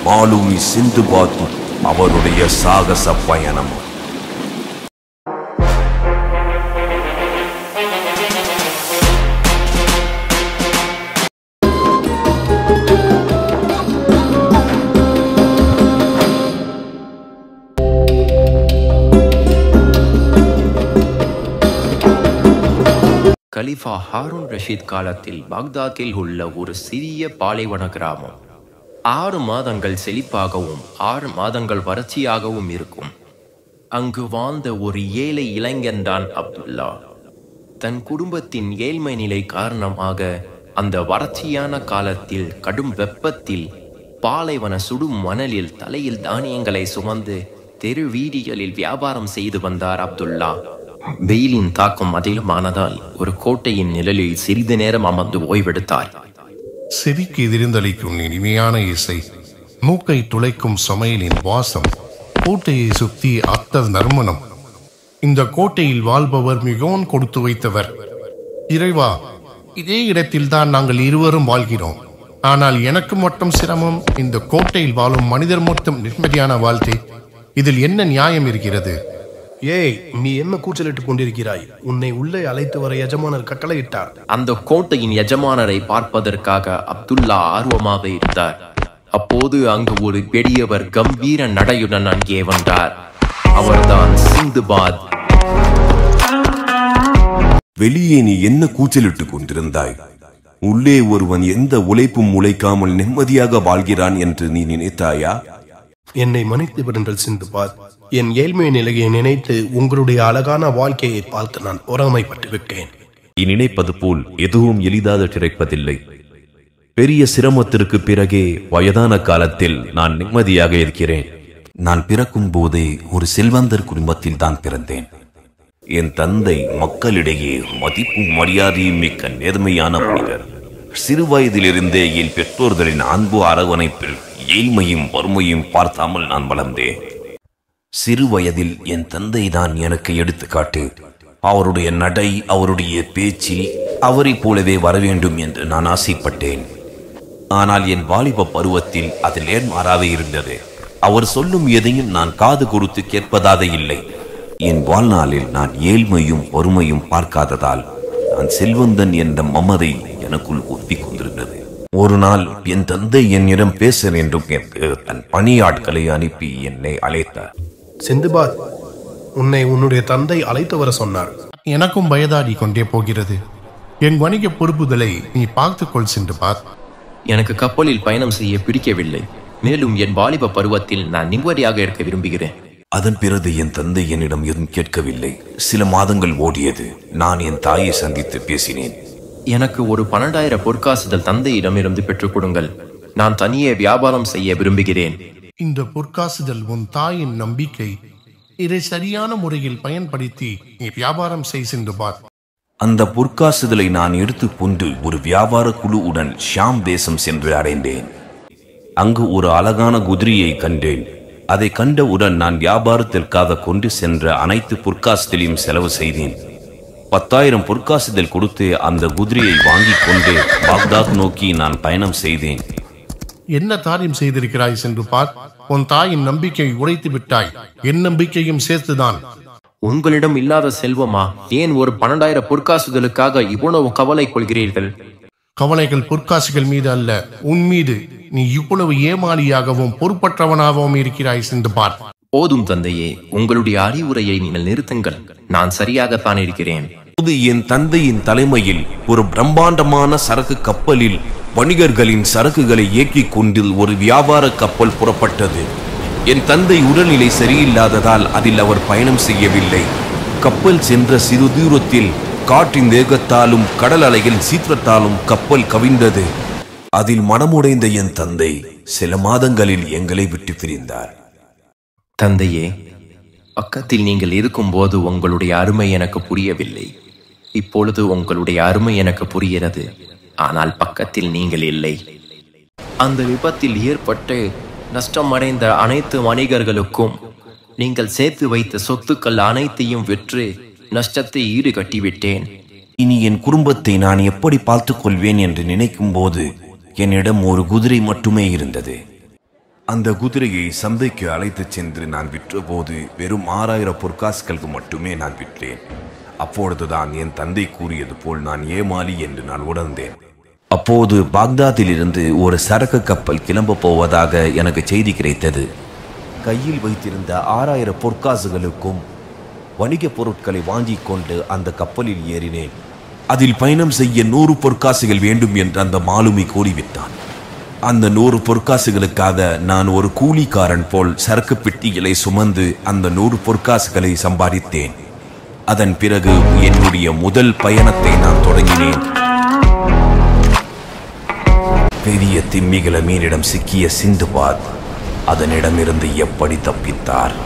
மாலுமி சிந்துபாத் அவருடைய சாகச பயணம். கலிஃபா ஹாரூன் ரஷீத் காலத்தில் பாக்தாத்தில் உள்ள ஒரு சிறிய பாலைவன கிராமம் 6 மாதங்கள் செழிப்பாகவும் 6 மாதங்கள் வறட்சியாகவும் இருக்கும். அங்கு வாழ்ந்த ஒரு ஏழை இளைஞன்தான் அப்துல்லா. தன் குடும்பத்தின் ஏழ்மை நிலை காரணமாக அந்த வறட்சியான காலத்தில் கடும் வெப்பத்தில் பாலைவன சுடும் மணலில் தலையில் தானியங்களை சுமந்து தெரு வீதிகளில் வியாபாரம் செய்து வந்தார் அப்துல்லா. வெயிலின் தாக்கம் அதிகமானதால் ஒரு கோட்டையின் நிழலில் சிறிது நேரம் அமர்ந்து ஓய்வெடுத்தார். செவிக்கு எதிர்ந்தளிக்கும் இனிமையான இசை, மூக்கை துளைக்கும் சமையலின் வாசம், கோட்டையை சுற்றி அத்த நறுமணம். இந்த கோட்டையில் வாழ்பவர் மிகவும் கொடுத்து வைத்தவர். இறைவா, இதே இடத்தில்தான் நாங்கள் இருவரும் வாழ்கிறோம். ஆனால் எனக்கு மட்டும் சிரமம். இந்த கோட்டையில் வாழும் மனிதர் மட்டும் நிம்மதியான வாழ்க்கை. இதில் என்ன நியாயம் இருக்கிறது? ஏய், நீ என்ன கூச்சலிட்டுக் கொண்டிருக்கிறாய்? உன்னை உள்ளே அழைத்து வர எஜமானர் கட்டளையிட்டார். அந்த கோட்டையின் எஜமானரை பார்ப்பதற்காக அப்துல்லா ஆர்வமாக இருந்தார். அப்போது அங்கு ஒரு பெரியவர் கம்பீர நடையுடன் அங்கே வந்தார். அவர்தான் சிந்துபாத். வெளியே நீ என்ன கூச்சலிட்டுக் கொண்டிருந்தாய்? உள்ளே ஒருவன் எந்த உழைப்பும் உழைக்காமல் நிம்மதியாக வாழ்கிறான் என்று நீ நினைத்தாயா? என்னை மன்னித்து விடுங்கள் சிந்துபாத். என் ஏழ்மை நிலையை நினைத்து உங்களுடைய அழகான வாழ்க்கையை பார்த்து நான் பொறாமைப்பட்டு விட்டேன். நீ நினைப்பது போல் எதுவும் எளிதாக கிடைப்பதில்லை. பெரிய சிரமத்திற்கு பிறகே வயதான காலத்தில் நான் நிம்மதியாக இருக்கிறேன். நான் பிறக்கும் போதே ஒரு செல்வந்தர் குடும்பத்தில் தான் பிறந்தேன். என் தந்தை மக்களிடையே மதிப்பும் மரியாதையும் மிக்க நேர்மையான மனிதர். சிறு வயதிலிருந்தே என் பெற்றோர்களின் அன்பு அரவணைப்பில் ஏழ்மையும் வறுமையும் பார்த்தாமல் நான் வளர்ந்தேன். சிறு வயதில் என் தந்தை தான் எனக்கு எடுத்துக்காட்டு. அவருடைய நடை, அவருடைய பேச்சு அவரைப் போலவே வர வேண்டும் என்று நான் ஆசைப்பட்டேன். ஆனால் என் வாலிப பருவத்தில் அது நேர்மாறாவே இருந்தது. அவர் சொல்லும் எதையும் நான் காது கொடுத்து கேட்பதாக இல்லை. என் வாழ்நாளில் நான் ஏழ்மையும் வறுமையும் பார்க்காததால் நான் செல்வந்தன் என்ற மமதை எனக்குள் ஒத்திக் கொண்டிருந்தது. ஒரு நாள் என் தந்தை என்னிடம் பேச வேண்டும் என்று தன் பணியாட்களை அனுப்பி என்னை அழைத்தார். சிந்துபாத், உன்னை உன்னுடைய தந்தை அழைத்து வர சொன்னார். எனக்கும் வயதாடி கொண்டே போகிறது. என் வணிக பொறுப்புகளை நீ பார்த்துக்கொள் சிந்துபாத். எனக்கு கப்பலில் பயணம் செய்ய பிடிக்கவில்லை. மேலும் என் வாலிப பருவத்தில் நான் நிம்மதியாக இருக்க விரும்புகிறேன். அதன் பிறகு என் தந்தை என்னிடம் எதுவும் கேட்கவில்லை. சில மாதங்கள் ஓடியது. நான் என் தாயை சந்தித்து பேசினேன். எனக்கு ஒரு 12,000 பொற்காசுகள் தந்தையிடமிருந்து பெற்றுக் கொடுங்கள். நான் தனியே வியாபாரம் செய்ய விரும்புகிறேன். இந்த பொற்காசுகள் உன் தாயின் நம்பிக்கை. இதை சரியான முறையில் பயன்படுத்தி நீ வியாபாரம் செய் சிந்துபாத். அந்த பொற்காசுகளை நான் எடுத்துக்கொண்டு ஒரு வியாபார குழுவுடன் ஷாம் தேசம் சென்று அடைந்தேன். அங்கு ஒரு அழகான குதிரையை கண்டேன். அதை கண்டவுடன் நான் வியாபாரத்திற்காக கொண்டு சென்ற அனைத்து பொற்காசுகளையும் செலவு செய்தேன். 10,000 பொற்காசுகள் கொடுத்து அந்த குதிரையை வாங்கிக் கொண்டு பாக்தாத் நோக்கி நான் பயணம் செய்தேன். என்ன காரியம் செய்திருக்கிறாய் சிந்துபாத்? உன் தாயின் நம்பிக்கை உடைத்து விட்டாய். என் நம்பிக்கையும் சேர்த்துதான். உங்களிடம் இல்லாத செல்வமா? ஏன் ஒரு 12,000 பொற்காசுகளுக்காக இவ்வளவு கவலை கொள்கிறீர்கள்? கவலைகள் பொற்காசுகள் மீது அல்ல, உன் மீது. நீ இவ்வளவு ஏமாளியாகவும் பொறுப்பற்றவனாகவும் இருக்கிறாய் சிந்துபாத். போதும் தந்தையே, உங்களுடைய அறிவுரையை நீங்கள் நிறுத்துங்கள். நான் சரியாகத்தான் இருக்கிறேன். என் தந்தையின் தலைமையில் ஒரு பிரம்மாண்டமான சரக்கு கப்பலில் வணிகர்களின் சரக்குகளை இயக்கிக் கொண்டு ஒரு வியாபார கப்பல் புறப்பட்டது. என் தந்தை உடல்நிலை சரியில்லாததால் அதில் அவர் பயணம் செய்யவில்லை. கப்பல் சென்ற சிறு தூரத்தில் காற்றின் வேகத்தாலும் கடல் அலைகள் சீற்றத்தாலும் கப்பல் கவிழ்ந்தது. அதில் மனமுடைந்த என் தந்தை சில மாதங்களில் எங்களை விட்டு பிரிந்தார். தந்தையே, பக்கத்தில் நீங்கள் இருக்கும்போது உங்களுடைய அருமை எனக்கு புரியவில்லை. இப்பொழுது உங்களுடைய அருமை எனக்கு புரிகிறது. ஆனால் பக்கத்தில் நீங்கள் இல்லை. அந்த விபத்தில் ஏற்பட்டு நஷ்டமடைந்த அனைத்து வணிகர்களுக்கும் நீங்கள் சேர்த்து வைத்த சொத்துக்கள் அனைத்தையும் விற்று நஷ்டத்தை ஈடுகட்டிவிட்டேன். இனி என் குடும்பத்தை நான் எப்படி பார்த்துக் கொள்வேன் என்று நினைக்கும் போது என்னிடம் ஒரு குதிரை மட்டுமே இருந்தது. அந்த குதிரையை சந்தைக்கு அழைத்துச் சென்று நான் விற்றபோது வெறும் 6000 பொற்காசுகளுக்கு மட்டுமே நான் விற்றேன். அப்பொழுதுதான் என் தந்தை கூறியது போல் நான் ஏமாளி என்று நான் உணர்ந்தேன். அப்போது பாக்தாதிலிருந்து ஒரு சரக்கு கப்பல் கிளம்ப போவதாக எனக்கு செய்தி கிடைத்தது. கையில் வைத்திருந்த 6000 பொற்காசுகளுக்கும் வணிகப் பொருட்களை வாங்கிக் கொண்டு அந்த கப்பலில் ஏறினேன். அதில் பயணம் செய்ய 100 பொற்காசுகள் வேண்டும் என்று அந்த மாலுமி கூறிவிட்டான். அந்த 100 பொற்காசுகளுக்காக நான் ஒரு கூலிக்காரன் போல் சரக்கு பெட்டிகளை சுமந்து அந்த 100 பொற்காசுகளை சம்பாதித்தேன். அதன் பிறகு என்னுடைய முதல் பயணத்தை நான் தொடங்கினேன். பெரிய திமிங்கல மீனிடம் சிக்கிய சிந்துபாத் அதனிடமிருந்து எப்படி தப்பித்தார்?